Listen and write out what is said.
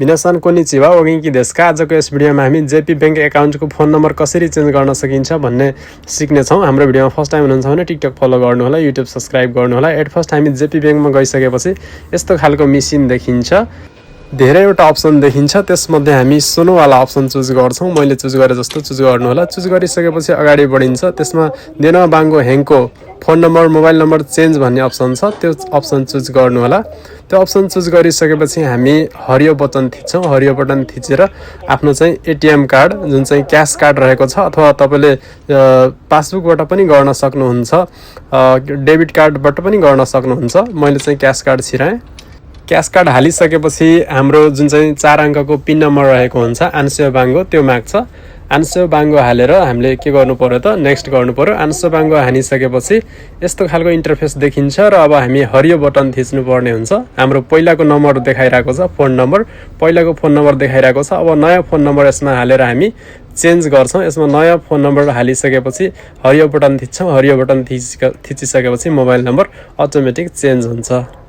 मिनासान konnichiwa ओगेन्की देशका आजको यस भिडियोमा हामी जेपी बैंक एकाउन्टको फोन नम्बर कसरी चेन्ज गर्न सकिन्छ भन्ने सिक्नेछौँ। हाम्रो भिडियोमा फर्स्ट टाइम हुनुहुन्छ भने टिकटक फलो गर्नु होला, युट्युब सब्स्क्राइब गर्नु होला। एट फर्स्ट हामी जेपी बैंकमा गइसकेपछि यस्तो खालको मेसिन देखिन्छ, धेरैवटा अप्सन देखिन्छ। त्यसमध्ये हामी सोनोवाला अप्सन चुज गर्छौँ। मैले चुज गरे जस्तो चुज गर्नु होला। चुज गरिसकेपछि अगाडि बढिन्छ। त्यसमा देनो बाङ्गो हेङको phone number mobile number change भन्ने अप्सन छ, त्यो अप्सन चुज गर्नु होला। त्यो अप्सन चुज गरिसकेपछि हामी हरियो बटन थिच्छौँ। हरियो बटन थिचेर आफ्नो चाहिँ एटिएम कार्ड जुन चाहिँ क्यास कार्ड रहेको छ अथवा तपाईँले पासबुकबाट पनि गर्न सक्नुहुन्छ, डेबिट कार्डबाट पनि गर्न सक्नुहुन्छ। मैले चाहिँ क्यास कार्ड छिराएँ। क्यास कार्ड हालिसकेपछि हाम्रो जुन चाहिँ 4 अङ्कको पिन नम्बर रहेको हुन्छ आन्सो बाङ्गो त्यो माग्छ। आन्सो बाङ्गो हालेर हामीले के गर्नु पर्यो त नेक्स्ट गर्नु पर्यो। आन्सो बाङ्गो हानिसकेपछि यस्तो खालको इन्टरफेस देखिन्छ र अब हामी हरियो बटन थिच्नु पर्ने हुन्छ। हाम्रो पहिलाको नम्बर देखाइरहेको छ, फोन नम्बर पहिलाको फोन नम्बर देखाइरहेको छ। अब नयाँ फोन नम्बर यसमा हालेर हामी चेन्ज गर्छौँ। यसमा नयाँ फोन नम्बर हालिसकेपछि हरियो बटन थिच्छौँ। हरियो बटन थिचिसकेपछि मोबाइल नम्बर अटोमेटिक चेन्ज हुन्छ।